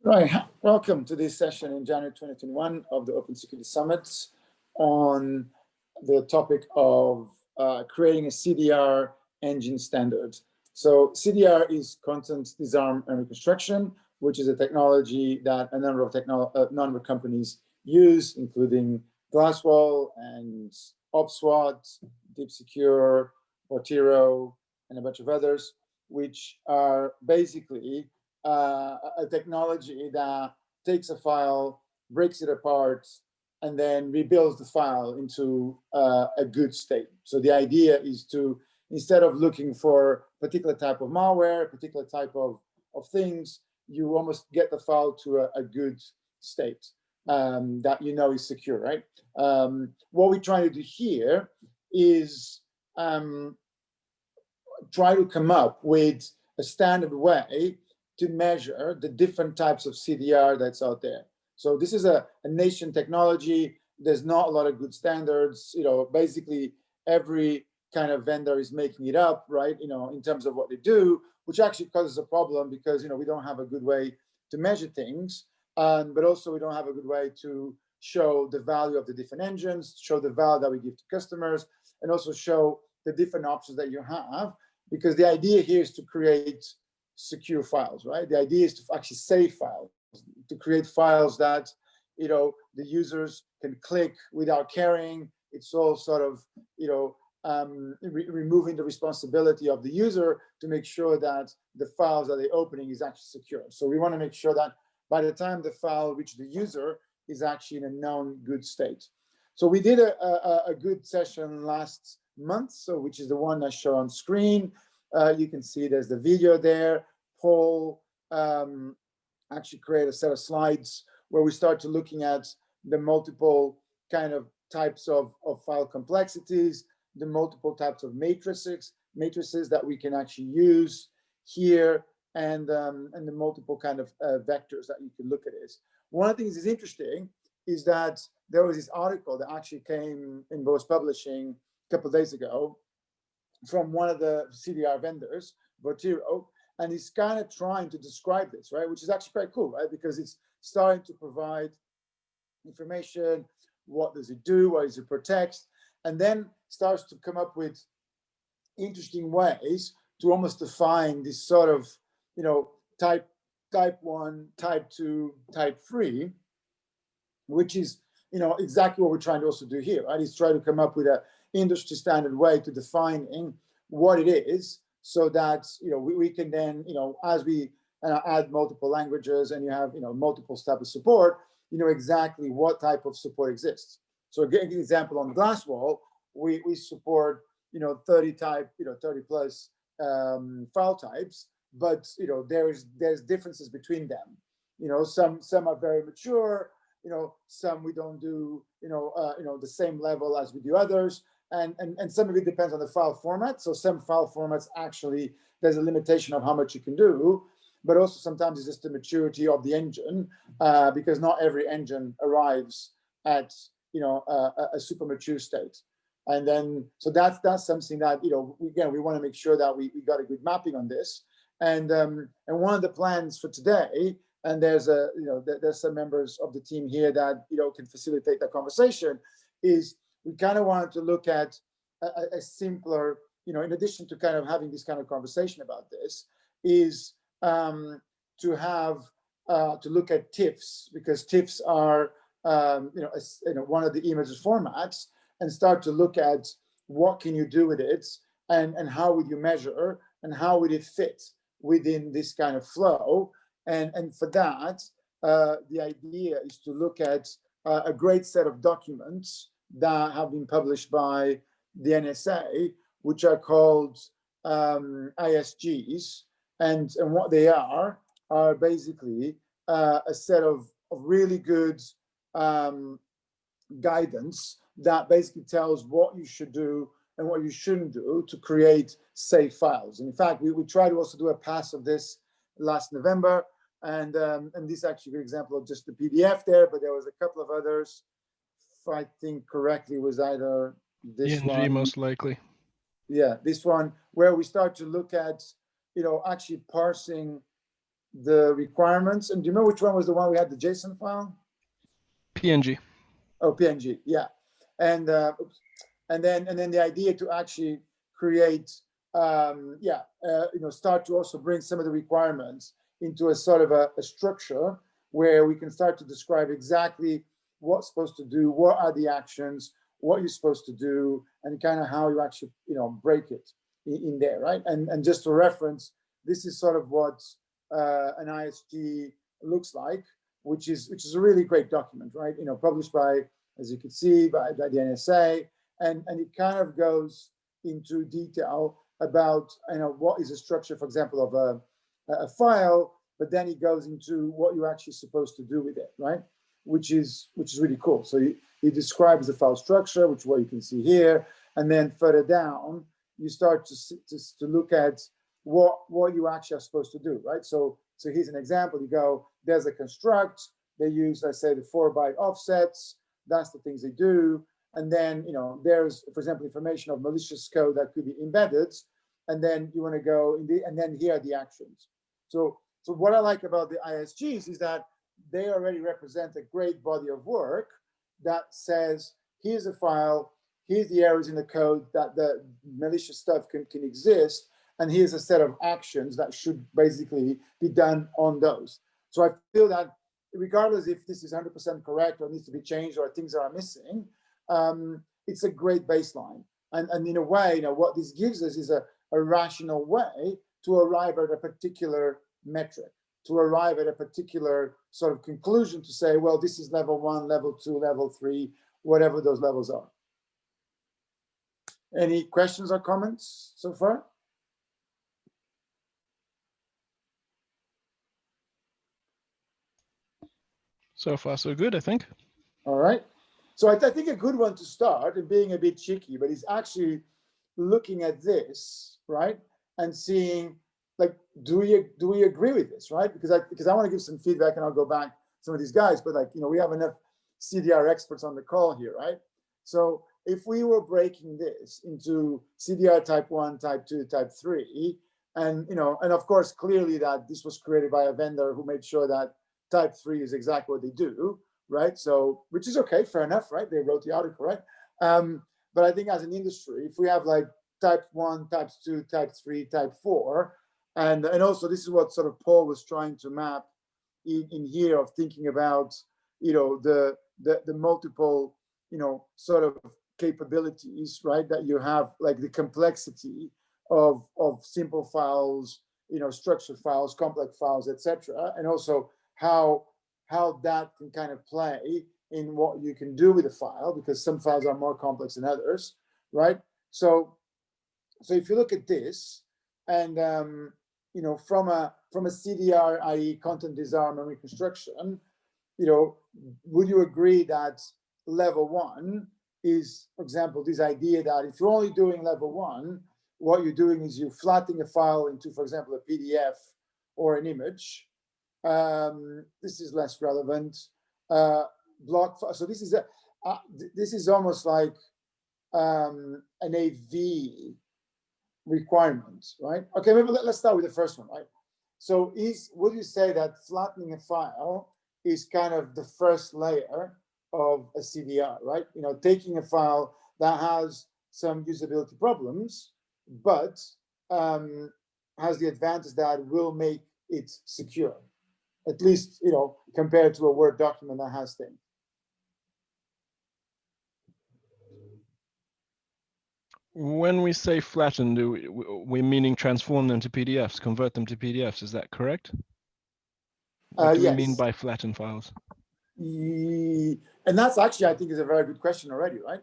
Right. Welcome to this session in January 2021 of the Open Security Summit on the topic of creating a CDR engine standard. So CDR is Content Disarm and Reconstruction, which is a technology that a number of companies use, including Glasswall and OpSWAT, Deep Secure, Portiro, and a bunch of others, which are basically a technology that takes a file, breaks it apart, and then rebuilds the file into a good state. So the idea is to, instead of looking for a particular type of malware, a particular type of things, you almost get the file to a good state that you know is secure, right? What we're trying to do here is try to come up with a standard way to measure the different types of CDR that's out there. So this is a nation technology. There's not a lot of good standards. Basically every kind of vendor is making it up, right? In terms of what they do, which actually causes a problem because, we don't have a good way to measure things. But also we don't have a good way to show the value of the different engines, show the value that we give to customers, and also show the different options that you have, because the idea here is to create secure files, right? The idea is to actually save files, to create files that, the users can click without caring. It's all sort of, removing the responsibility of the user to make sure that the files that they're opening is actually secure. So we want to make sure that by the time the file reaches the user is actually in a known good state. So we did a good session last month, so which is the one I show on screen. You can see there's the video there. Paul actually create a set of slides where we start to looking at the multiple kind of types of file complexities, the multiple types of matrices that we can actually use here, and the multiple kind of vectors that you can look at this. One of the things that's interesting is that there was this article that actually came in Bose Publishing a couple of days ago from one of the CDR vendors, Portiro, and he's kind of trying to describe this, right? Which is actually quite cool, right? Because it's starting to provide information. What does it do? What does it protect? And then starts to come up with interesting ways to almost define this sort of, type 1, type 2, type 3, which is, exactly what we're trying to also do here, right? Is try to come up with an industry standard way to defining what it is, so that, we can then, as we add multiple languages and you have, multiple types of support, exactly what type of support exists. So getting an example on Glasswall, we support, 30 plus file types, but, there's differences between them. Some are very mature, some we don't do, the same level as we do others. And some of it depends on the file format. So some file formats, actually, there's a limitation of how much you can do, but also sometimes it's just the maturity of the engine, because not every engine arrives at, a super mature state. And then, so that's something that, we want to make sure that we got a good mapping on this. And one of the plans for today, and there's some members of the team here that, can facilitate that conversation, is we kind of wanted to look at a simpler, in addition to kind of having this kind of conversation about this, is to have to look at TIFFs, because TIFFs are one of the images formats, and start to look at what can you do with it, and how would you measure, and how would it fit within this kind of flow. And for that, the idea is to look at a great set of documents that have been published by the NSA, which are called ISGs. And what they are basically a set of really good guidance that basically tells what you should do and what you shouldn't do to create safe files. And in fact, we tried to also do a pass of this last November. And this is actually an example of just the PDF there, but there was a couple of others. If I think correctly, was either this DNG one, most likely. Yeah, this one, where we start to look at, actually parsing the requirements. And do you remember which one was the one we had the JSON file? PNG. Oh, PNG, yeah. And then the idea to actually create, start to also bring some of the requirements into a sort of a structure where we can start to describe exactly what's supposed to do, what are the actions, what you're supposed to do, and kind of how you actually, break it in there, right? And just to reference, this is sort of what an ISG looks like, which is a really great document, right? Published by, as you can see, by the NSA, and it kind of goes into detail about what is a structure, for example, of a file, but then it goes into what you're actually supposed to do with it, right? Which is really cool. So he describes the file structure, which is what you can see here, and then further down you start to look at what you actually are supposed to do, right? So here's an example. You go, there's a construct. They use, let's say, the 4-byte offsets. That's the things they do. And then, there's, for example, information of malicious code that could be embedded. And then you want to go and then here are the actions. So what I like about the ISGs is that they already represent a great body of work that says, here's a file, here's the errors in the code that the malicious stuff can exist, and here's a set of actions that should basically be done on those. So I feel that regardless if this is 100% correct or needs to be changed or things are missing, it's a great baseline. And in a way, what this gives us is a rational way to arrive at a particular metric, to arrive at a particular sort of conclusion to say, well, this is level 1, level 2, level 3, whatever those levels are. Any questions or comments so far? So far, so good, I think. All right. So I think a good one to start, and being a bit cheeky, but is actually looking at this, right, and seeing, like, do we agree with this, right? Because I want to give some feedback, and I'll go back to some of these guys, but we have enough CDR experts on the call here, right? So if we were breaking this into CDR type 1, type 2, type 3, and and of course clearly that this was created by a vendor who made sure that type 3 is exactly what they do, right? So, which is okay, fair enough, right? They wrote the article, right? But I think as an industry, if we have like type 1, type 2, type 3, type 4, and also this is what sort of Paul was trying to map in here, of thinking about, the multiple, sort of capabilities, right? That you have, like the complexity of simple files, structured files, complex files, etc., and also how that can kind of play in what you can do with a file, because some files are more complex than others, right? So if you look at this, and from a CDR, i.e. content disarm and reconstruction, would you agree that level 1 is, for example, this idea that if you're only doing level 1, what you're doing is you're flattening a file into, for example, a PDF or an image. This is less relevant. Block. So this is almost like an AV requirement, right? Okay, maybe let's start with the first one, right? So would you say that flattening a file is kind of the first layer of a CDR, right? Taking a file that has some usability problems, but has the advantage that it will make it secure, at least, compared to a Word document that has things. When we say flatten, we meaning transform them to PDFs, convert them to PDFs? Is that correct? What do we mean by flatten files? And that's actually, I think, is a very good question already, right?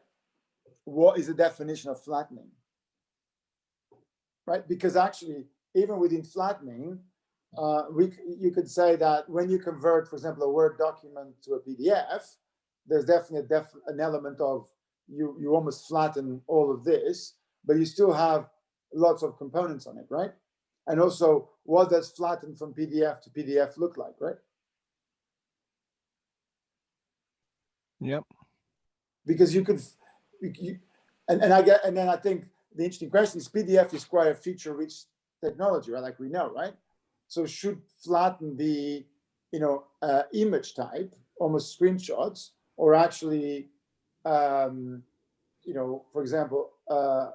What is the definition of flattening, right? Because actually, even within flattening, you could say that when you convert, for example, a Word document to a PDF, there's definitely an element of you almost flatten all of this, but you still have lots of components on it, right? And also, what does flatten from PDF to PDF look like, right? Yep. Because you could, and then I think the interesting question is PDF is quite a feature-rich technology, right? Like we know, right? So should flatten the, image type, almost screenshots, or actually, for example, a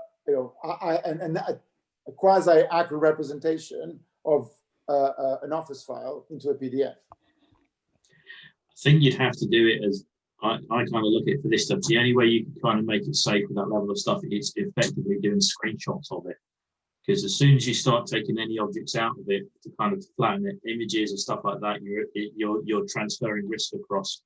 quasi-accurate representation of an Office file into a PDF. I think you'd have to do it as, I kind of look at it for this stuff. The only way you can kind of make it safe with that level of stuff is effectively doing screenshots of it. Because as soon as you start taking any objects out of it to kind of flatten it, images and stuff like that, you're transferring risk across.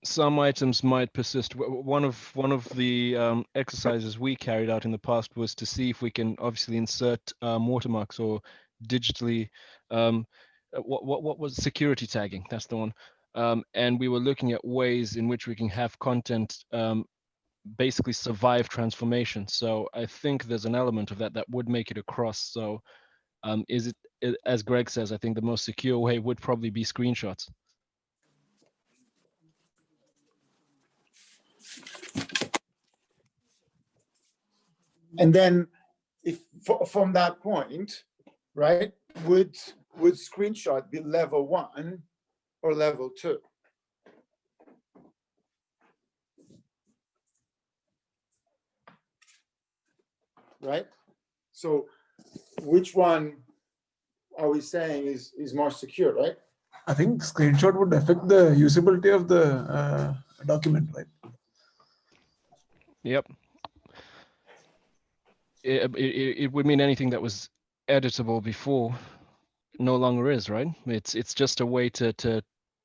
Some items might persist. One of the exercises we carried out in the past was to see if we can obviously insert watermarks or digitally what was security tagging. That's the one. And we were looking at ways in which we can have content basically survive transformation. So I think there's an element of that would make it across. So is it, as Greg says, I think the most secure way would probably be screenshots. And then if from that point, right, would screenshot be level 1 or level 2? Right? So which one are we saying is more secure, right? I think screenshot would affect the usability of the document, right? Yep. It would mean anything that was editable before no longer is, right? It's just a way to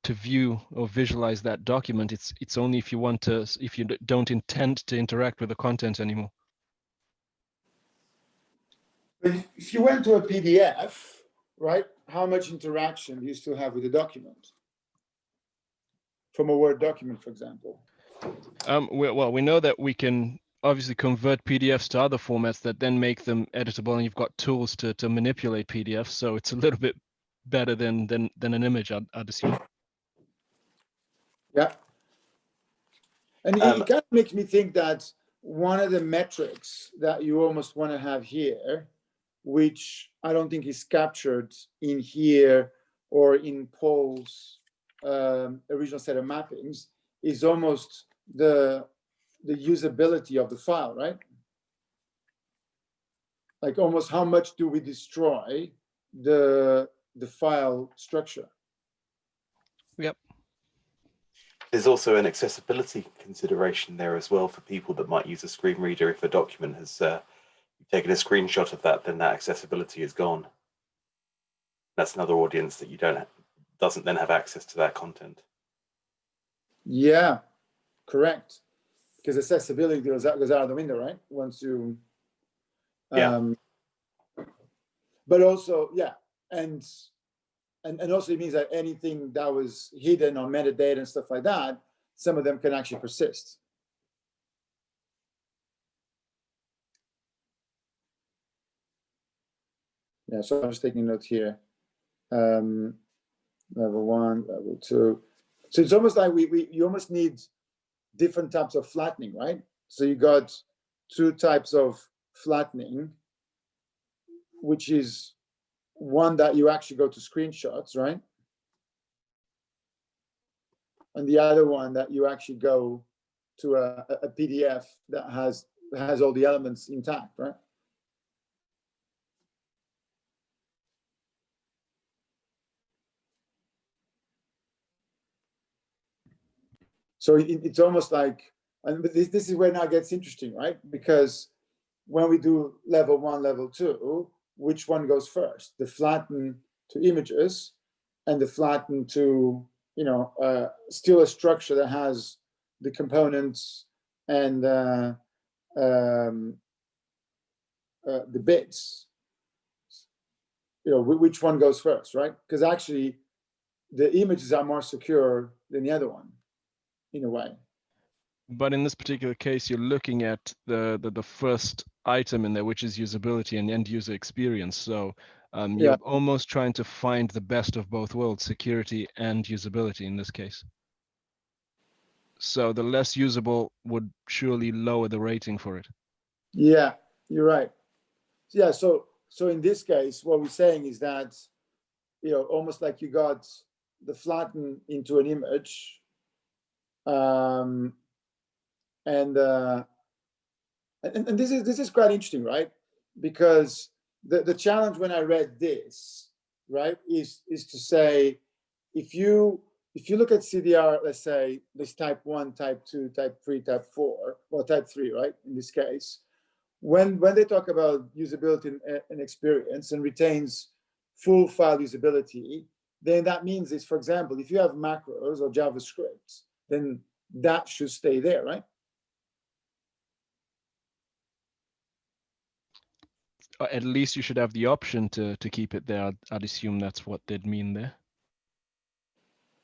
view or visualize that document. It's only if you don't intend to interact with the content anymore. But if you went to a PDF, right, how much interaction do you still have with the document? From a Word document, for example. We know that we can obviously convert PDFs to other formats that then make them editable, and you've got tools to manipulate PDFs. So it's a little bit better than an image, I'd assume. Yeah. And it kind of makes me think that one of the metrics that you almost want to have here, which I don't think is captured in here or in Paul's original set of mappings, is almost the usability of the file, right? Like almost how much do we destroy the file structure? Yep. There's also an accessibility consideration there as well for people that might use a screen reader. If a document has taken a screenshot of that, then that accessibility is gone. That's another audience that doesn't then have access to that content. Yeah, correct. Because accessibility goes out of the window, right? Once you, but also, yeah, and also it means that anything that was hidden on metadata and stuff like that, some of them can actually persist. Yeah, so I'm just taking notes here. Level 1, level 2. So it's almost like you almost need different types of flattening, right? So you got 2 types of flattening, which is one that you actually go to screenshots, right? And the other one that you actually go to a PDF that has all the elements intact, right? So it's almost like, and this is where now it gets interesting, right? Because when we do level 1, level 2, which one goes first? The flatten to images and the flatten to, still a structure that has the components and the bits. Which one goes first, right? Because actually the images are more secure than the other one, in a way. But in this particular case, you're looking at the first item in there, which is usability and end user experience. So you're almost trying to find the best of both worlds, security and usability in this case. So the less usable would surely lower the rating for it. Yeah, you're right. Yeah, so in this case, what we're saying is that almost like you got the flatten into an image, and this is quite interesting, right? Because the challenge when I read this, right, is to say, if you look at CDR, let's say this type 1, type 2, type 3, type 4, well, type 3, right, in this case, when they talk about usability and experience and retains full file usability, then that means is, for example, if you have macros or JavaScript, then that should stay there, right? At least you should have the option to keep it there. I'd assume that's what they'd mean there.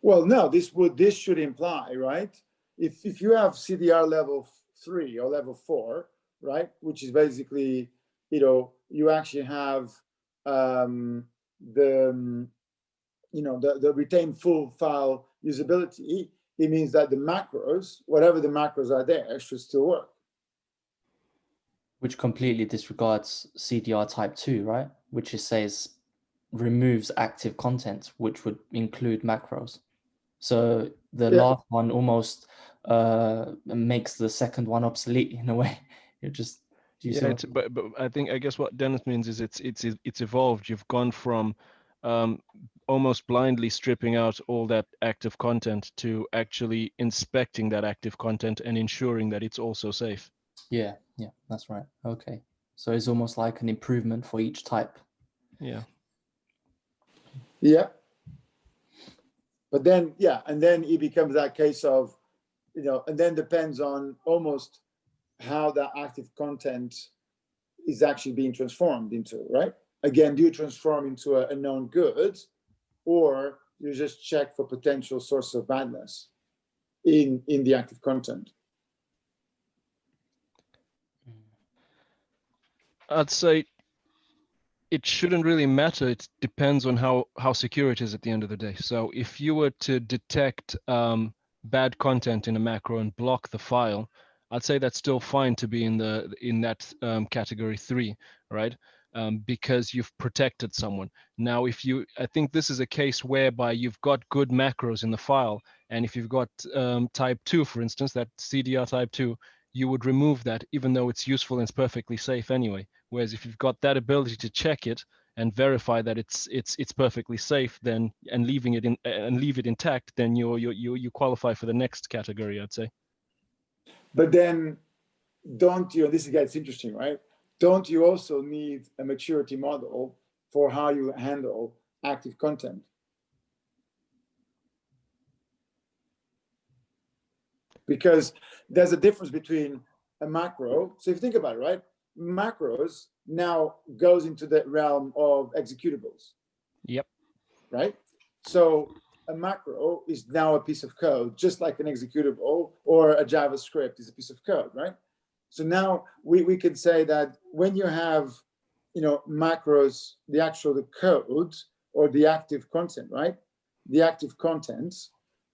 Well, no, this should imply, right? If you have CDR level 3 or level 4, right, which is basically, you actually have the retained full file usability. It means that the macros, whatever the macros are there, should still work. Which completely disregards CDR type 2, right? Which it says removes active content, which would include macros. So the last one almost makes the second one obsolete in a way. It just but I guess what Dennis means is it's evolved. You've gone from almost blindly stripping out all that active content to actually inspecting that active content and ensuring that it's also safe. Yeah, that's right. Okay. So it's almost like an improvement for each type. Yeah. Yeah. But then, and then it becomes that case of, and then depends on almost how that active content is actually being transformed into, right? Again, do you transform into a known good, or you just check for potential source of badness in the active content? I'd say it shouldn't really matter. It depends on how secure it is at the end of the day. So if you were to detect bad content in a macro and block the file, I'd say that's still fine to be in that category 3, right? Because you've protected someone. Now, I think this is a case whereby you've got good macros in the file, and if you've got type 2, for instance, that CDR type 2, you would remove that, even though it's useful and it's perfectly safe anyway. Whereas if you've got that ability to check it and verify that it's perfectly safe, then and leave it intact, then you qualify for the next category, I'd say. But then, don't you? And this gets interesting, right? Don't you also need a maturity model for how you handle active content? Because there's a difference between a macro. So if you think about it, right? Macros now goes into the realm of executables. Yep. Right? So a macro is now a piece of code, just like an executable or a JavaScript is a piece of code, right? So now we can say that when you have, macros, the code or the active content, right? The active contents,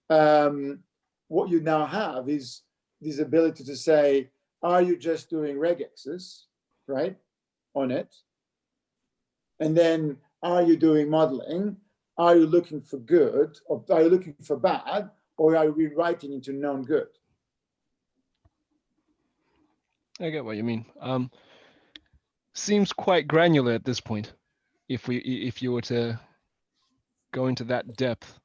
what you now have is this ability to say, are you just doing regexes, right, on it? And then are you doing modeling? Are you looking for good, or are you looking for bad, or are you rewriting into known good? I get what you mean. Seems quite granular at this point, if you were to go into that depth.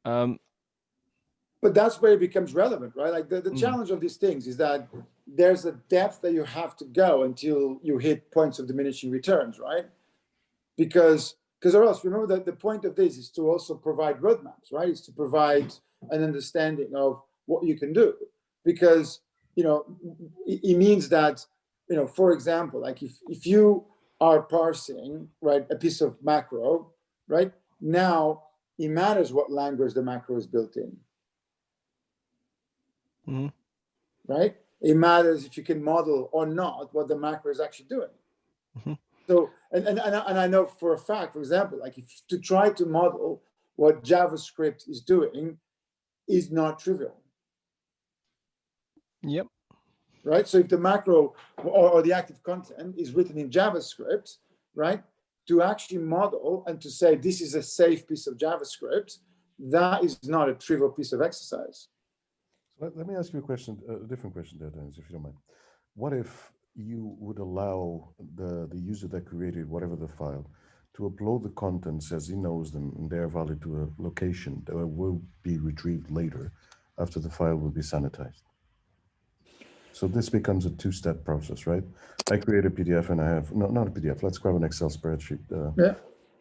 But that's where it becomes relevant, right? Like the challenge of these things is that there's a depth that you have to go until you hit points of diminishing returns, right? Because or else, remember that the point of this is to also provide roadmaps, right? It's to provide an understanding of what you can do. Because, it means that, for example, like if you are parsing, right, a piece of macro, right? Now it matters what language the macro is built in. Mm-hmm. Right? It matters if you can model or not what the macro is actually doing. Mm-hmm. So, and I know for a fact, for example, like if to try to model what JavaScript is doing is not trivial. Yep. Right? So if the macro or the active content is written in JavaScript, right? to actually model and to say this is a safe piece of JavaScript, that is not a trivial piece of exercise. Let me ask you a question, a different question there, Dinis, if you don't mind. What if you would allow the user that created whatever the file to upload the contents as he knows them, and they are valid to a location that will be retrieved later after the file will be sanitized? So this becomes a two-step process, right? I create a PDF and I have, no, not a PDF, let's grab an Excel spreadsheet. Yeah.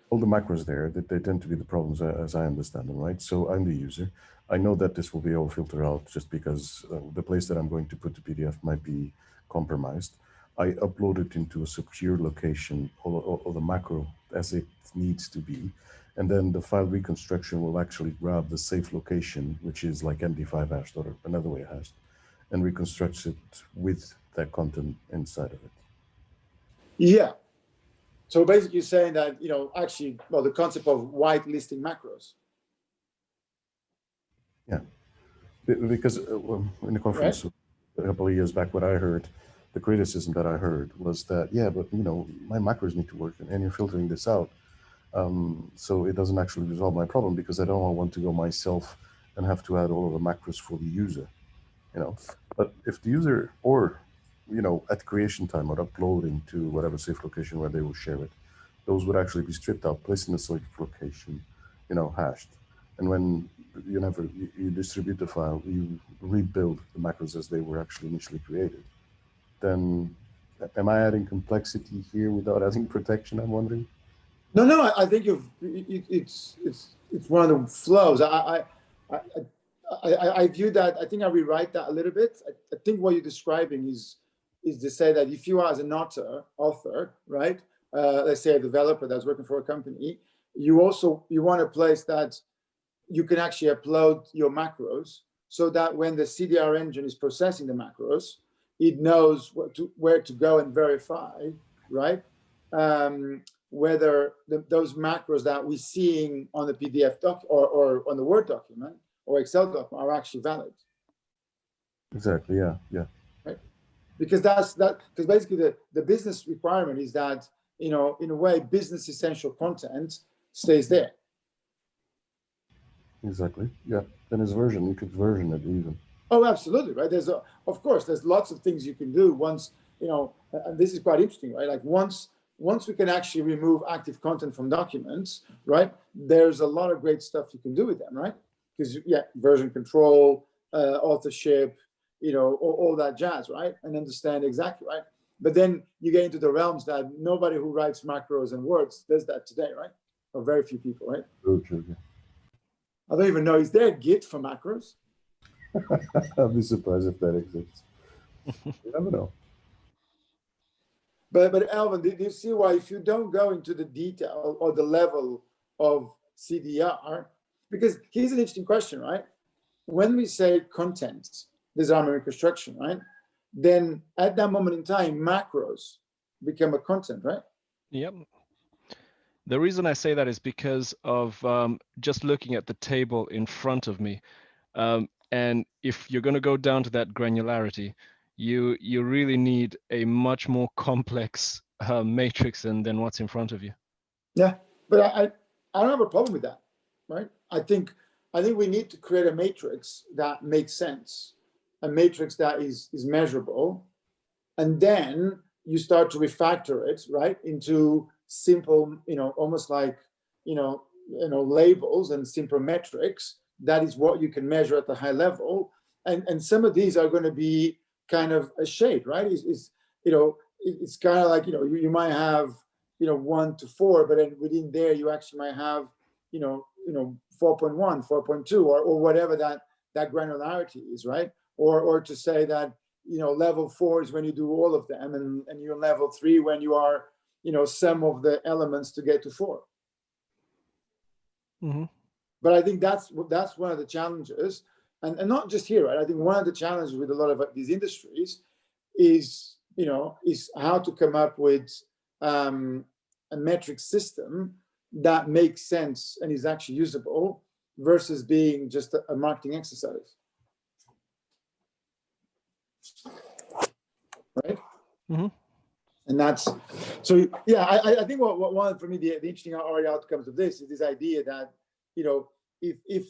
All the macros there, they tend to be the problems as I understand them, right? So I'm the user. I know that this will be all filtered out just because the place that I'm going to put the PDF might be compromised. I upload it into a secure location, or the macro as it needs to be. And then the file reconstruction will actually grab the safe location, which is like MD5 hashed or another way hashed, and reconstructs it with that content inside of it. Yeah. So basically you're saying that, actually, well, the concept of whitelisting macros. Yeah, because in the conference a couple of years back, what I heard, the criticism that I heard was that, yeah, but my macros need to work and you're filtering this out. So it doesn't actually resolve my problem because I don't want to go myself and have to add all of the macros for the user, But if the user or, at creation time or uploading to whatever safe location where they will share it, those would actually be stripped out, placed in a safe location, hashed. And when you distribute the file, you rebuild the macros as they were actually initially created. Then, am I adding complexity here without adding protection? I'm wondering. No, I think it's one of the flows. I view that. I think I rewrite that a little bit. I think what you're describing is to say that if you are as an author, right? Let's say a developer that's working for a company, you want a place that you can actually upload your macros so that when the CDR engine is processing the macros, it knows where to go and verify, right? Whether those macros that we're seeing on the PDF doc or on the Word document or Excel document are actually valid. Exactly. Yeah. Right. Because because basically the business requirement is that in a way business essential content stays there. Exactly. Yeah. Then it's version. You could version it even. Oh, absolutely. Right. Of course, there's lots of things you can do once and this is quite interesting, right? Like once we can actually remove active content from documents, right? There's a lot of great stuff you can do with them, right? Because version control, authorship, all that jazz, right? And understand exactly, right? But then you get into the realms that nobody who writes macros and words does that today, right? Or very few people, right? True. I don't even know, is there a Git for macros? I'll be surprised if that exists. You never know. But Alvin, do you see why if you don't go into the detail or the level of CDR, because here's an interesting question, right? When we say content, design and reconstruction, right? Then at that moment in time, macros become a content, right? Yep. The reason I say that is because of just looking at the table in front of me. And if you're going to go down to that granularity, you really need a much more complex matrix than what's in front of you. Yeah, but I don't have a problem with that, right? I think we need to create a matrix that makes sense, a matrix that is measurable, and then you start to refactor it, right, into simple, almost like labels and simple metrics. That is what you can measure at the high level, and some of these are going to be kind of a shade, right? It's kind of like you might have 1 to 4, but then within there you actually might have 4.1, 4.2, or whatever that granularity is, right? Or to say that level 4 is when you do all of them, and you're level 3 when you are some of the elements to get to 4. Mm-hmm. But I think that's one of the challenges, and not just here, right? I think one of the challenges with a lot of these industries is how to come up with a metric system that makes sense and is actually usable versus being just a marketing exercise, right? Mm-hmm. And that's, so yeah, I think what one, for me, the interesting already outcomes of this is this idea that, you know, if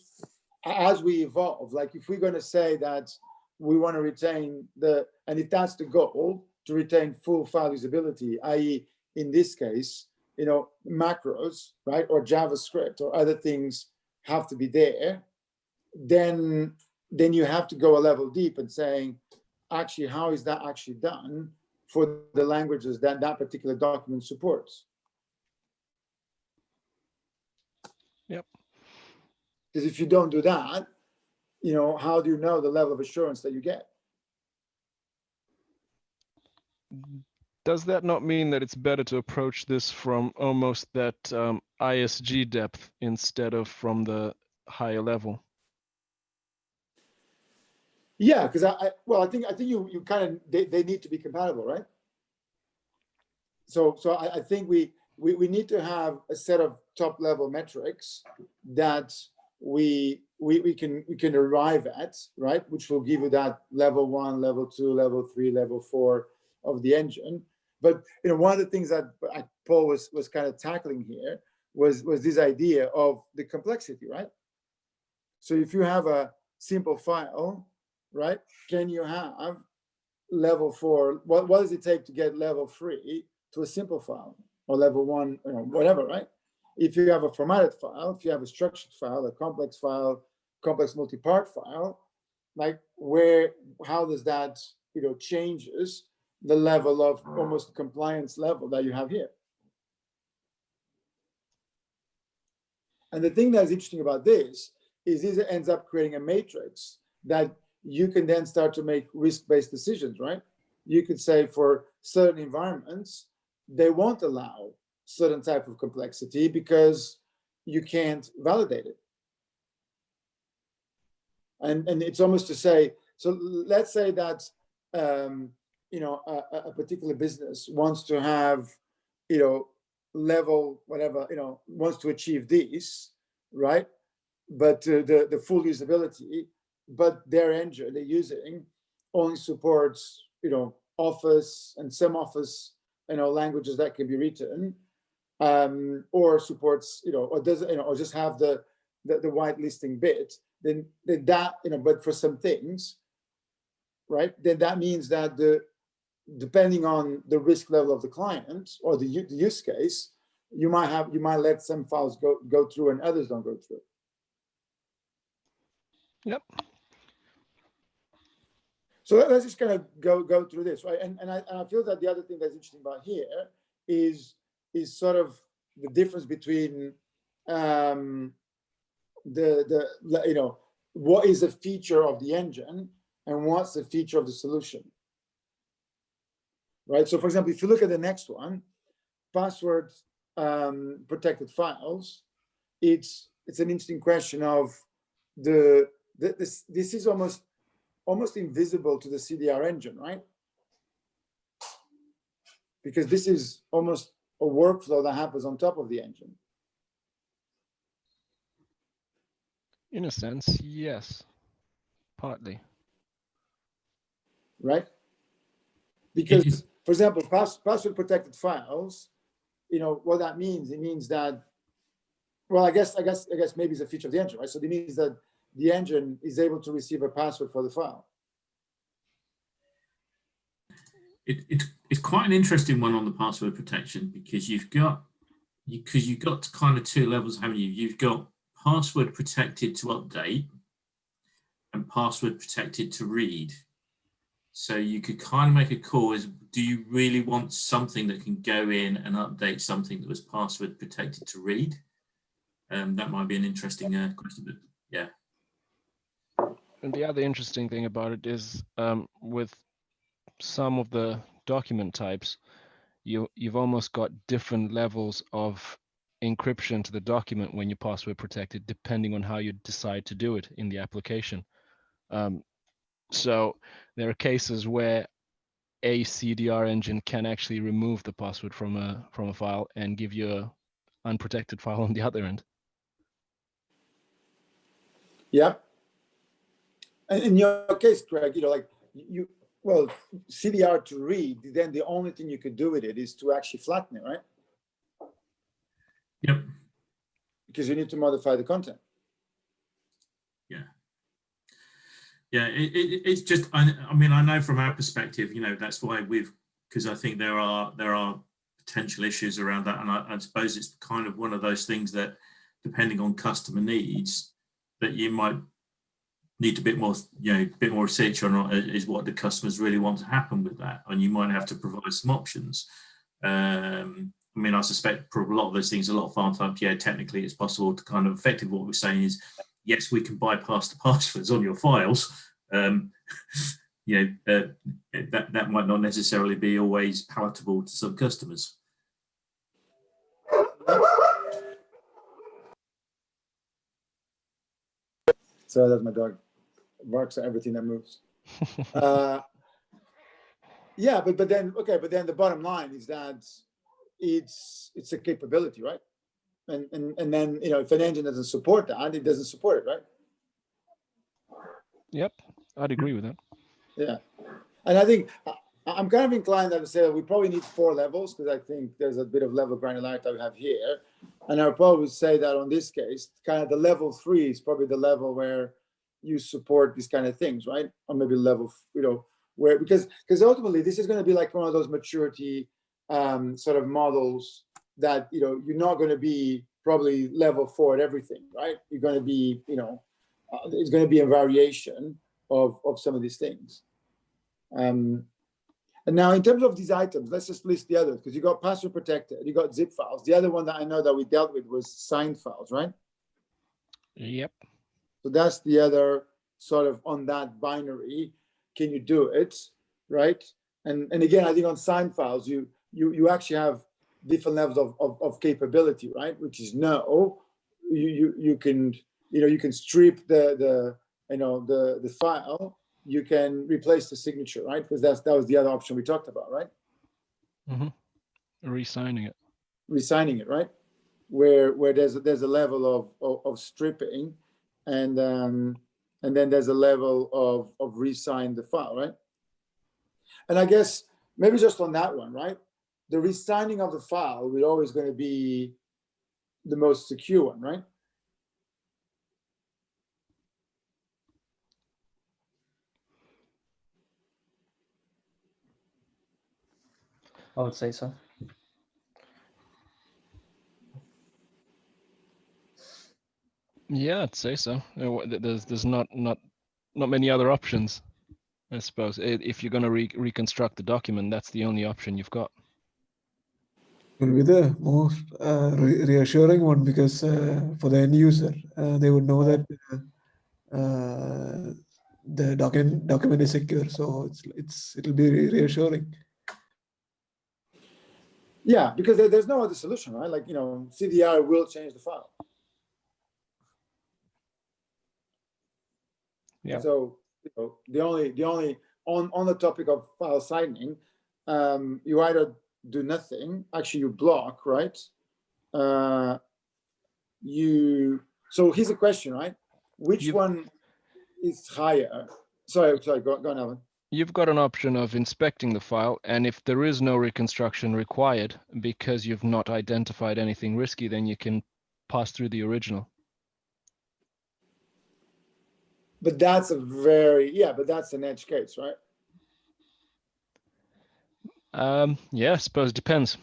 as we evolve, like if we're going to say that we want to retain and if that's the goal, to retain full file usability, i.e. in this case, you know, macros, right, or JavaScript or other things have to be there, then you have to go a level deep and saying, actually, how is that actually done for the languages that that particular document supports? Yep. Because if you don't do that, you know, how do you know the level of assurance that you get? Does that not mean that it's better to approach this from almost that ISG depth instead of from the higher level? Yeah, because I think you kind of they need to be compatible, right? So I think we need to have a set of top level metrics that we can arrive at, right? Which will give you that level 1, level 2, level 3, level 4 of the engine. But you know, one of the things that Paul was kind of tackling here was this idea of the complexity, right? So if you have a simple file, right, can you have level 4? What does it take to get level 3 to a simple file, or level 1, you know, whatever, right? If you have a formatted file, if you have a structured file, a complex multi-part file, like how does that, you know, changes the level of almost compliance level that you have here. And the thing that's interesting about this is this ends up creating a matrix that you can then start to make risk-based decisions, right? You could say for certain environments, they won't allow certain type of complexity because you can't validate it. And it's almost to say, so let's say that, you know, a particular business wants to have, you know, level, whatever, you know, wants to achieve this, right? But the full usability, but their engine they're using only supports, you know, Office and some Office, you know, languages that can be written, or supports, you know, or doesn't, you know, or just have the whitelisting bit, then that, you know, but for some things, right, then that means that depending on the risk level of the client or the use case, you might let some files go through and others don't go through. Yep. So let's just kind of go through this, right? And I feel that the other thing that's interesting about here is sort of the difference between the you know, what is a feature of the engine and what's the feature of the solution, right? So for example, if you look at the next one, password protected files, it's an interesting question of this is almost invisible to the CDR engine, right? Because this is almost a workflow that happens on top of the engine. In a sense, yes, partly. Right? Because, for example, password protected files, you know, what that means, it means that, well, I guess maybe it's a feature of the engine, right? So it means that the engine is able to receive a password for the file. It's quite an interesting one on the password protection, because you've got kind of two levels, haven't you? You've got password protected to update and password protected to read. So you could kind of make a call as, do you really want something that can go in and update something that was password protected to read? That might be an interesting question, but yeah. And the other interesting thing about it is with some of the document types, you've almost got different levels of encryption to the document when you password protected, depending on how you decide to do it in the application. So there are cases where a CDR engine can actually remove the password from a file and give you a unprotected file on the other end. Yeah. And in your case, Greg, you know, like Well, CDR to read, then the only thing you could do with it is to actually flatten it, right? Yep. Because you need to modify the content. Yeah. Yeah, it's just, I mean, I know from our perspective, you know, that's why because I think there are potential issues around that. And I suppose it's kind of one of those things that, depending on customer needs, that you might need a bit more, you know, a bit more research on is what the customers really want to happen with that. And you might have to provide some options. I mean, I suspect for a lot of those things, a lot of file types, yeah, technically it's possible to kind of effectively what we're saying is, yes, we can bypass the passwords on your files. You know, that might not necessarily be always palatable to some customers. So that's my dog. Barks at everything that moves. Yeah, but then the bottom line is that it's a capability, right? And then, you know, if an engine doesn't support that, it doesn't support it, right? Yep, I'd agree with that. Yeah, and I think I'm kind of inclined to say that we probably need 4 levels, because I think there's a bit of level granularity we have here, and I would probably say that on this case, kind of the level 3 is probably the level where you support these kind of things, right? Or maybe level, you know, where because ultimately this is going to be like one of those maturity sort of models that, you know, you're not going to be probably level 4 at everything, right? You're going to be, you know, it's going to be a variation of some of these things. And now in terms of these items, let's just list the others, because you got password protected, you got zip files. The other one that I know that we dealt with was signed files, right? Yep. So that's the other sort of on that binary. Can you do it, right? And again, I think on signed files, you actually have different levels of capability, right? Which is no, you can, you know, you can strip the file, you can replace the signature, right? Because that was the other option we talked about, right? Mm-hmm. Resigning it. Resigning it, right? Where there's a level of stripping, and then there's a level of re-sign the file, right? And I guess maybe just on that one, right? The re-signing of the file will always going to be the most secure one, right? I would say so. Yeah, I'd say so. There's not many other options, I suppose. If you're going to reconstruct the document, that's the only option you've got. It will be the most reassuring one, because for the end user, they would know that the document is secure. So it'll be reassuring. Yeah, because there's no other solution, right? Like, you know, CDR will change the file. Yeah. So, you know, the only on the topic of file signing, you either do nothing, actually you block, right? So here's a question, right? Which one is higher? Sorry, go on, Alan. You've got an option of inspecting the file, and if there is no reconstruction required because you've not identified anything risky, then you can pass through the original. But that's but that's an edge case, right? Yeah, I suppose it depends.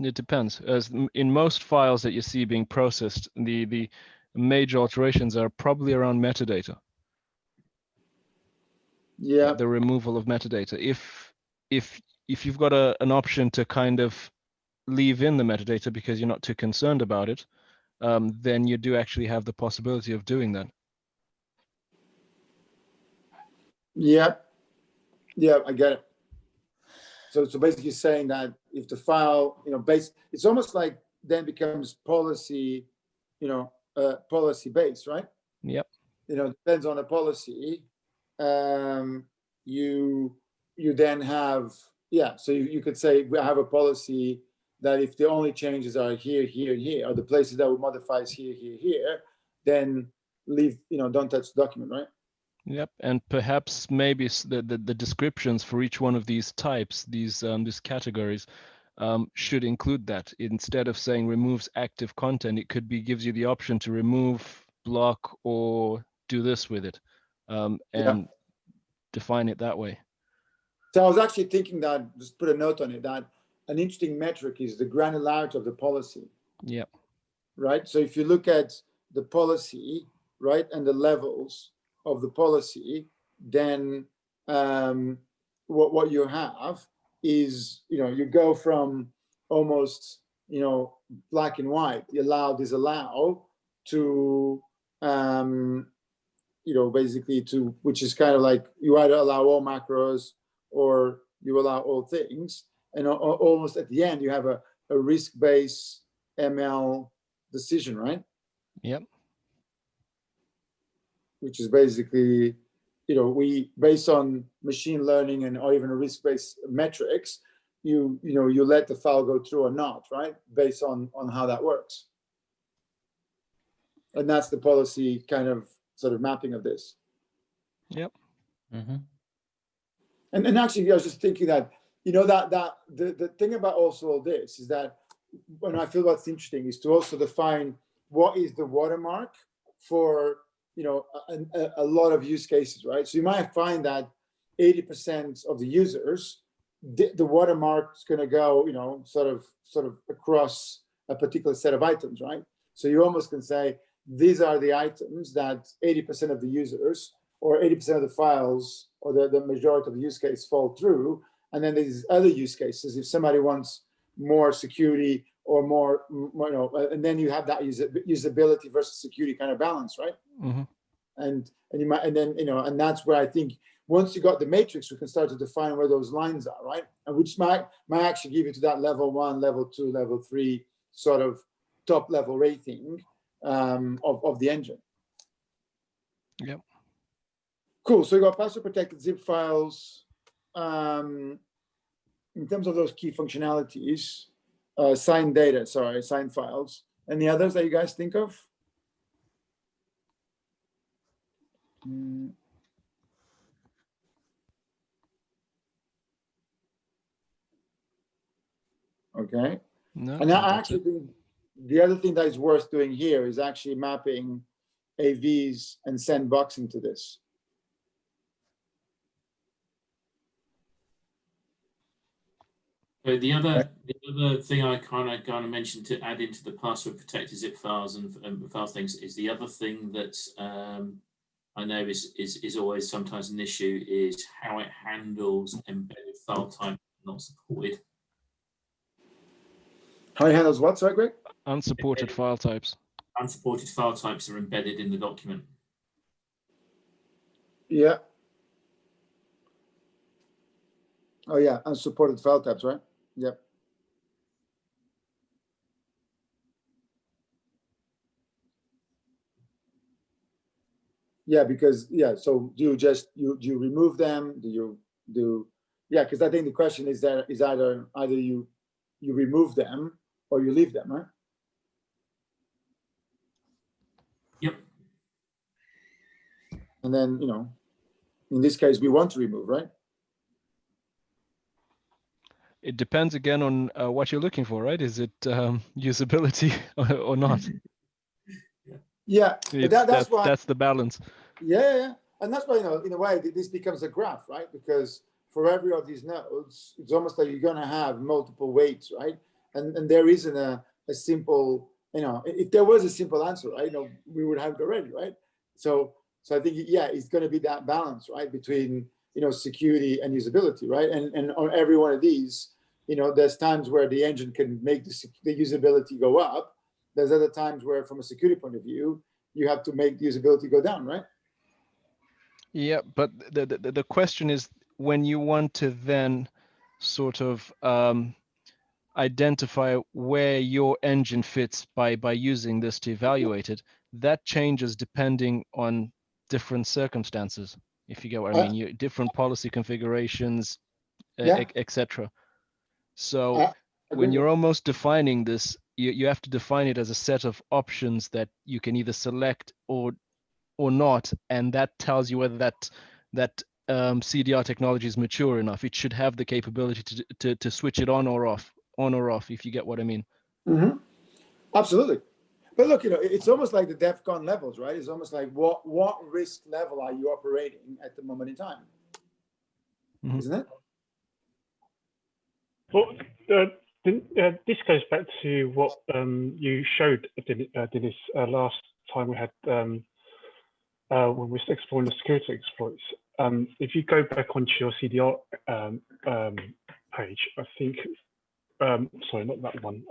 It depends. As in most files that you see being processed, the major alterations are probably around metadata. Yeah. The removal of metadata. If you've got an option to kind of leave in the metadata because you're not too concerned about it, then you do actually have the possibility of doing that. Yeah, I get it. So basically saying that if the file, you know, it's almost like then becomes policy, you know, policy based, right? Yep. You know, depends on the policy. You then have, so you could say we have a policy that if the only changes are here, here, here, or the places that we modify is here, here, here, then leave, you know, don't touch the document, right? Yep, and perhaps maybe the descriptions for each one of these types, these categories, should include that. Instead of saying removes active content, it could be gives you the option to remove, block, or do this with it, and define it that way. So I was actually thinking that, just put a note on it, that an interesting metric is the granularity of the policy. Yeah. Right. So if you look at the policy, right, and the levels of the policy, then what you have is, you go from almost, black and white, the allow, disallow, to, basically to, which is kind of like you either allow all macros or you allow all things. And almost at the end, you have a risk-based ML decision, right? Yep. Which is basically, we, based on machine learning and or even a risk-based metrics, you let the file go through or not, right? Based on how that works. And that's the policy kind of sort of mapping of this. Yep. Mm-hmm. And actually, I was just thinking that, that the thing about also all this is that, when I feel what's interesting is to also define what is the watermark for, a lot of use cases, right? So you might find that 80% of the users, the watermark is going to go, sort of across a particular set of items, right? So you almost can say, these are the items that 80% of the users or 80% of the files or the majority of the use case fall through. And then there's other use cases. If somebody wants more security or more, and then you have that usability versus security kind of balance, right? Mm-hmm. And you might, and then, and that's where I think once you got the matrix, we can start to define where those lines are, right? And which might actually give you to that level 1, level 2, level 3 sort of top level rating of the engine. Yep. Cool. So you got password protected zip files. In terms of those key functionalities, signed files. Any others that you guys think of? Okay. No, And I actually think the other thing that is worth doing here is actually mapping AVs and sandbox into this. So the other thing I kind of mentioned to add into the password protected zip files and file things is the other thing that I know is always sometimes an issue is how it handles embedded file type not supported. How it handles what, sorry, Greg? Unsupported file types. Unsupported file types are embedded in the document. Yeah. Oh yeah, unsupported file types, right? Yep. Yeah, because so do you remove them? Because I think the question is either you remove them or you leave them, right? Yep. And then, in this case, we want to remove, right? It depends again on what you're looking for, right? Is it usability or not? Yeah, that's the balance. Yeah, and that's why, in a way, this becomes a graph, right? Because for every of these nodes, it's almost like you're going to have multiple weights, right? And there isn't a simple, if there was a simple answer, right, we would have it already, right? So I think, it's going to be that balance, right, between, security and usability, right? And on every one of these, there's times where the engine can make the usability go up. There's other times where, from a security point of view, you have to make the usability go down, right? Yeah, but the question is, when you want to then sort of identify where your engine fits by using this to evaluate it, that changes depending on different circumstances. If you get what I mean, different policy configurations, etc. So when you're almost defining this, you have to define it as a set of options that you can either select or or not, and that tells you whether that CDR technology is mature enough. It should have the capability to switch it on or off, if you get what I mean. Mm-hmm. Absolutely. But look, it's almost like the DEFCON levels, right? It's almost like what risk level are you operating at the moment in time? Mm-hmm. Isn't it? Well, this goes back to what you showed, Dinis, last time we had when we were exploring the security exploits. If you go back onto your CDR page, I think, sorry, not that one.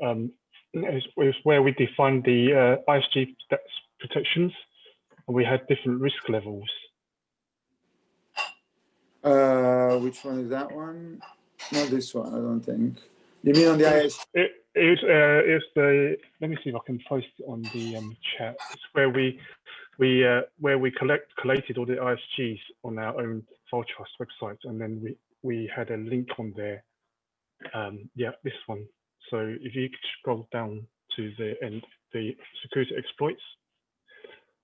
It was where we defined the ISG protections, and we had different risk levels. Which one is that one? Not this one, I don't think. You mean on the ISG? It's the. Let me see if I can post it on the chat. It's where we collated all the ISGs on our own file trust website, and then we had a link on there. Yeah, this one. So if you scroll down to the end, the security exploits,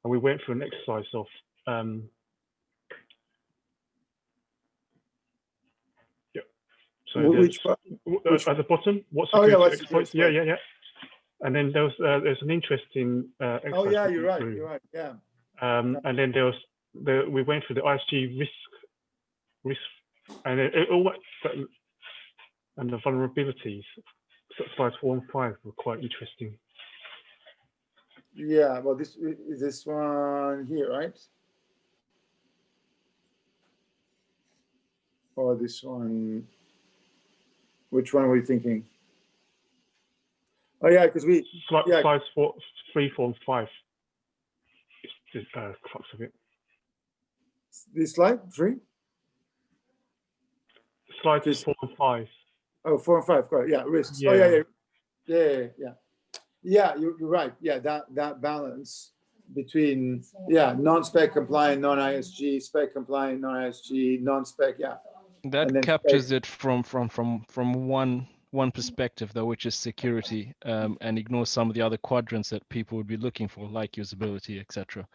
and we went through an exercise of yeah. So which at the bottom, what security exploits? Yeah. And then there's an interesting exercise. Oh yeah, you're right. Yeah. And then we went through the ISG risk, and it all and the vulnerabilities. Slides 4 and 5 were quite interesting. Yeah, well, this one here, right? Or this one? Which one were you thinking? Oh yeah, because slides 3, 4, and 5. It's the crux of it. This slide 3. Slides 4 and 5. Oh, 4 and 5, correct. Yeah, risks. Yeah. Oh, yeah. You're right. Yeah, that balance between non-spec compliant, non-ISG, spec compliant, non-ISG, non-spec. Yeah. That captures it from one perspective, though, which is security, and ignores some of the other quadrants that people would be looking for, like usability, etc.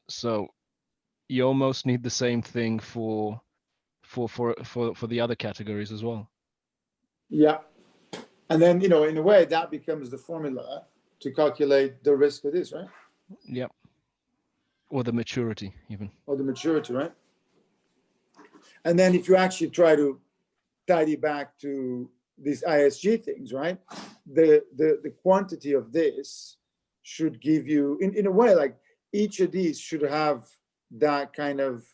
So you almost need the same thing for the other categories as well. Yeah, and then in a way that becomes the formula to calculate the risk of this, right? Yeah, or the maturity even. Or the maturity, right? And then if you actually try to tidy back to these ISG things, right? The quantity of this should give you, in a way, like each of these should have that kind of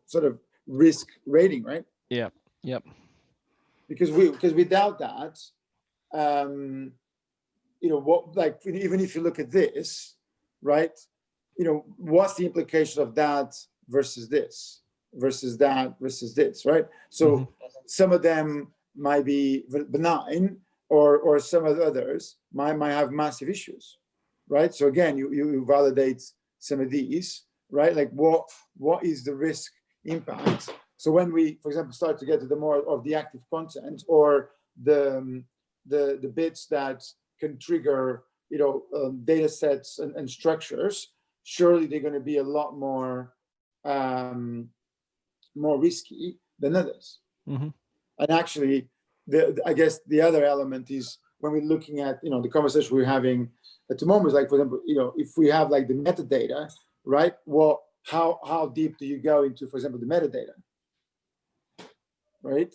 sort of risk rating, right? Yeah. Yep. Because without that, even if you look at this, right? What's the implication of that versus this, versus that, versus this, right? So some of them might be benign, or some of the others might have massive issues, right? So again, you validate some of these, right? Like what is the risk impact? So when we, for example, start to get to the more of the active content, or the bits that can trigger, data sets and structures, surely they're going to be a lot more risky than others. And actually, I guess the other element is when we're looking at the conversation we're having at the moment, like, for example, if we have like the metadata, right? Well, how deep do you go into, for example, the metadata? Right?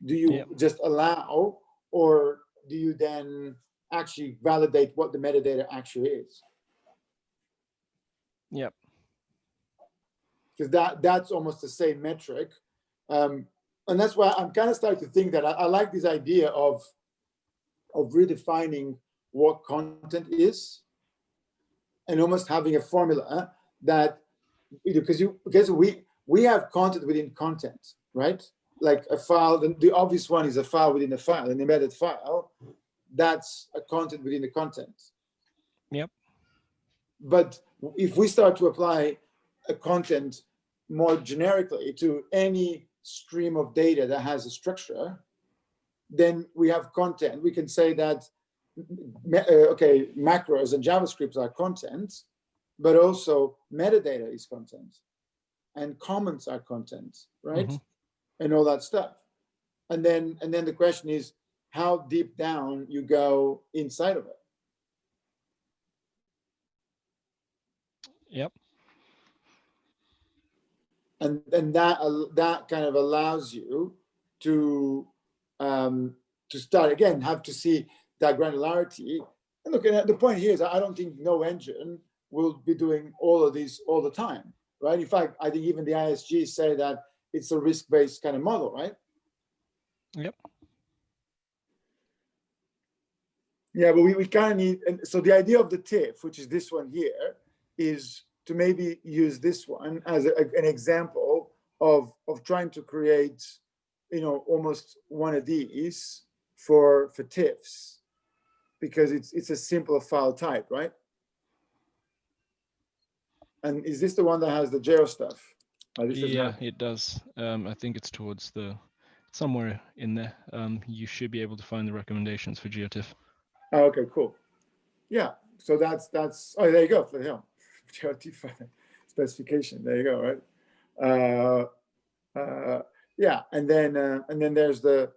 Do you just allow, or do you then actually validate what the metadata actually is? Yep. Because that's almost the same metric, and that's why I'm kind of starting to think that I like this idea of redefining what content is, and almost having a formula that, because we have content within content, right? Like a file, the obvious one is a file within a file, an embedded file. That's a content within the content. Yep. But if we start to apply a content more generically to any stream of data that has a structure, then we have content. We can say that okay, macros and JavaScripts are content, but also metadata is content, and comments are content, right? And all that stuff. And then the question is how deep down you go inside of it. Yep. And that kind of allows you to start again, have to see that granularity. And look, the point here is I don't think no engine will be doing all of these all the time, right? In fact, I think even the ISG say that it's a risk-based kind of model, right? Yep. Yeah, but we kind of need, and so the idea of the TIFF, which is this one here, is to maybe use this one as an example of trying to create, almost one of these for TIFFs, because it's a simpler file type, right? And is this the one that has the geo stuff? Yeah, it does. I think it's towards somewhere in there. You should be able to find the recommendations for GeoTIFF. Oh, okay, cool. Yeah, so that's oh, there you go, for the GeoTIFF specification. There you go, right? Yeah, and then there's the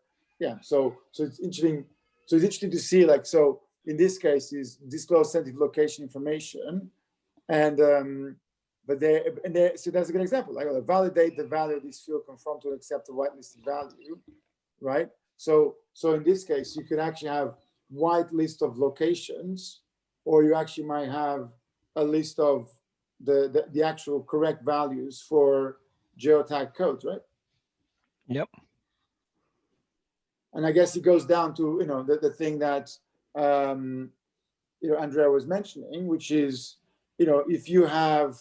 So it's interesting. So it's interesting to see, like, so in this case is disclose sensitive location information, and so that's a good example. Like, validate the value of this field conform to accept a whitelisted value, right? So in this case, you can actually have white list of locations, or you actually might have a list of the actual correct values for geotag codes, right? Yep. And I guess it goes down to the thing that Andrea was mentioning, which is if you have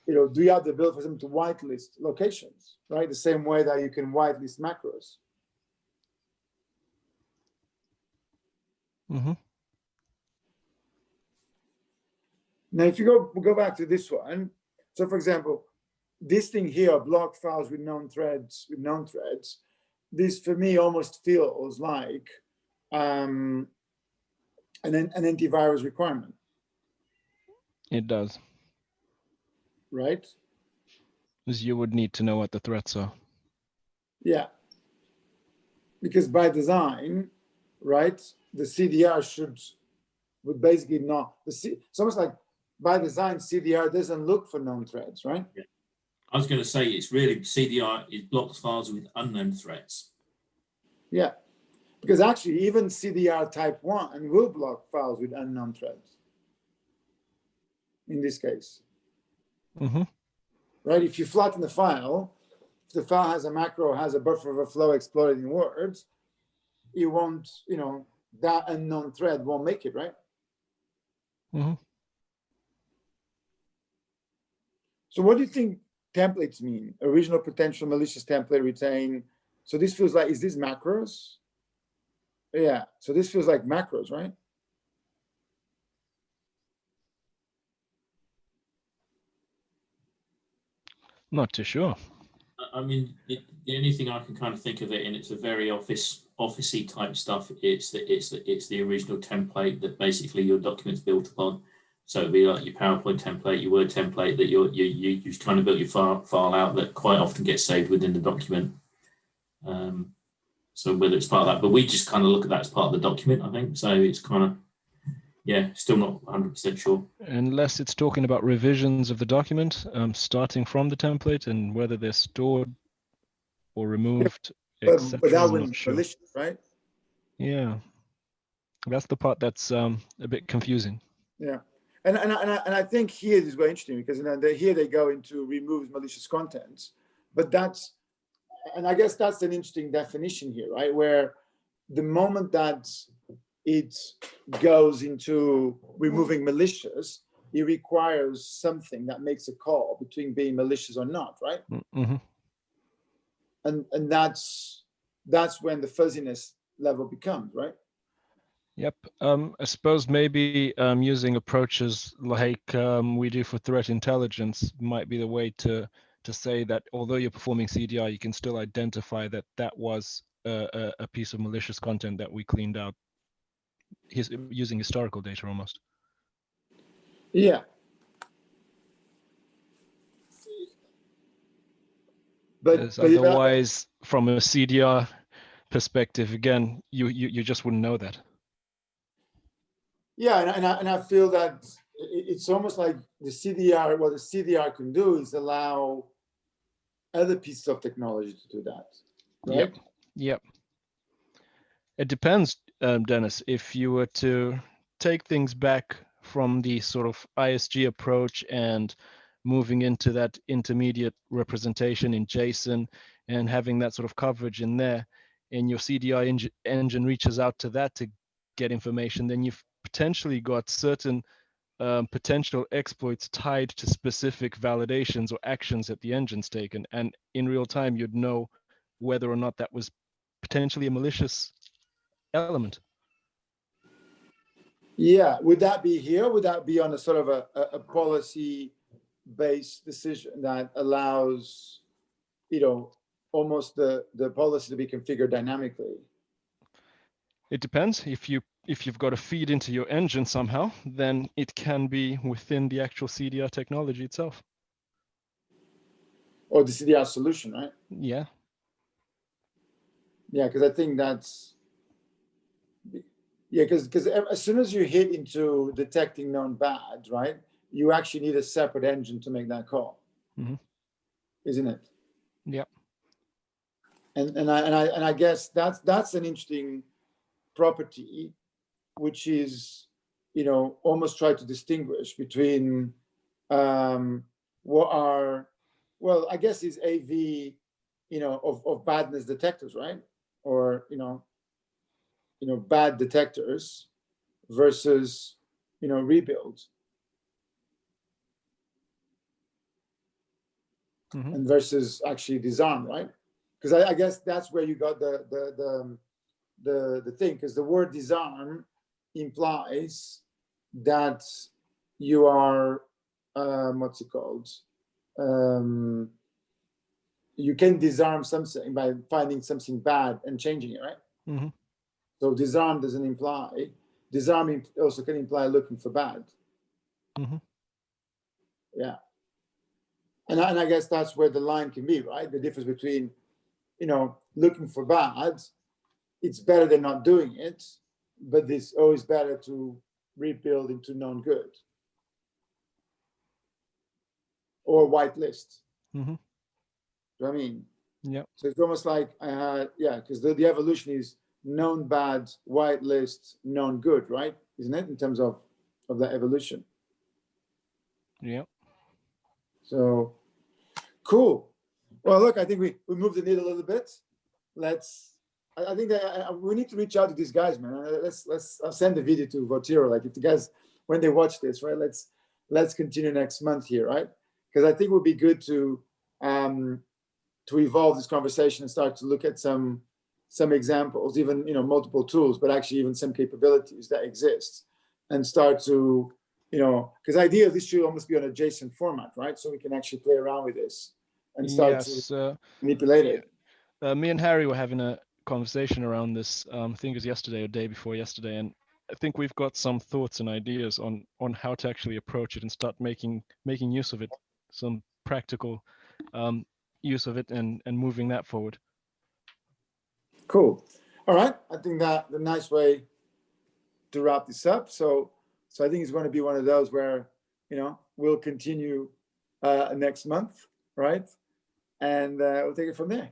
do you have the ability for them to whitelist locations, right? The same way that you can whitelist macros. Now, if you go back to this one, so for example, this thing here, block files with known threads, this for me almost feels like an antivirus requirement. It does. Right? Because you would need to know what the threats are. Yeah. Because by design, right, the CDR would basically not, it's almost like by design, CDR doesn't look for known threads, right? Yeah. I was going to say it's really CDR, it blocks files with unknown threads. Yeah, because actually even CDR type 1 will block files with unknown threads in this case. Right, if you flatten the file, if the file has a macro, has a buffer overflow exploited in words, it won't, that unknown thread won't make it, right? So what do you think templates mean? Original potential malicious template retain. So this feels like, is this macros? Yeah, so this feels like macros, right? Not too sure. I mean, the only thing I can kind of think of it, and it's a very officey type stuff. It's the original template that basically your document's built upon. So it'd be like your PowerPoint template, your Word template that you kind of built your file out that quite often gets saved within the document. So whether it's part of that, but we just kind of look at that as part of the document, I think. So it's kind of, yeah, still not 100% sure. Unless it's talking about revisions of the document, starting from the template and whether they're stored or removed, but that wouldn't be malicious, right? Yeah, that's the part that's a bit confusing. Yeah, and I think here is very interesting because here they go into removes malicious contents, but that's, and I guess that's an interesting definition here, right? Where the moment that it goes into removing malicious, it requires something that makes a call between being malicious or not, right? And that's when the fuzziness level becomes, right? Yep. I suppose maybe using approaches like we do for threat intelligence might be the way to say that although you're performing CDR, you can still identify that was a piece of malicious content that we cleaned out. using historical data almost. Yeah. Because otherwise, from a CDR perspective, again, you just wouldn't know that. Yeah, and I feel that it's almost like the CDR. What the CDR can do is allow other pieces of technology to do that, right? Yep. It depends, Dennis. If you were to take things back from the sort of ISG approach and moving into that intermediate representation in JSON and having that sort of coverage in there, and your CDR engine reaches out to that to get information, then you've potentially got certain potential exploits tied to specific validations or actions that the engine's taken. And in real time, you'd know whether or not that was potentially a malicious element. Yeah, would that be here? Would that be on a sort of a policy-based decision that allows, almost the policy to be configured dynamically? It depends. If you've got a feed into your engine somehow, then it can be within the actual CDR technology itself. Or the CDR solution, right? Yeah. Yeah, because I think that's, because as soon as you hit into detecting known bad, right, you actually need a separate engine to make that call, isn't it? Yeah. And I guess that's an interesting property, which is, almost try to distinguish between what are, well, I guess is AV, of badness detectors, right? Or, bad detectors versus, rebuild. And versus actually disarm, right? Because I guess that's where you got the thing, because the word disarm implies that you are what's it called? You can disarm something by finding something bad and changing it, right? So disarm doesn't imply, disarming also can imply looking for bad. Yeah. And I guess that's where the line can be, right? The difference between, looking for bad, it's better than not doing it, but it's always better to rebuild into known good. Or whitelist. Do you know what I mean? Yeah. So it's almost like, because the evolution is known bad, whitelist, known good, right? Isn't it? In terms of that evolution. Yeah. So, cool. Well, look, I think we moved the needle a little bit. I think that we need to reach out to these guys, man. I'll send the video to Votiro. Like, if the guys, when they watch this, right, let's continue next month here, right? Because I think it would be good to evolve this conversation and start to look at some examples, even multiple tools, but actually even some capabilities that exist, and start to because idea this should almost be on a JSON format, right? So we can actually play around with this and start to manipulate it. Me and Harry were having a conversation around this. I think it was yesterday or day before yesterday, and I think we've got some thoughts and ideas on how to actually approach it and start making use of it, some practical use of it, and moving that forward. Cool. All right. I think that the nice way to wrap this up. So I think it's going to be one of those where we'll continue next month, right? And we'll take it from there.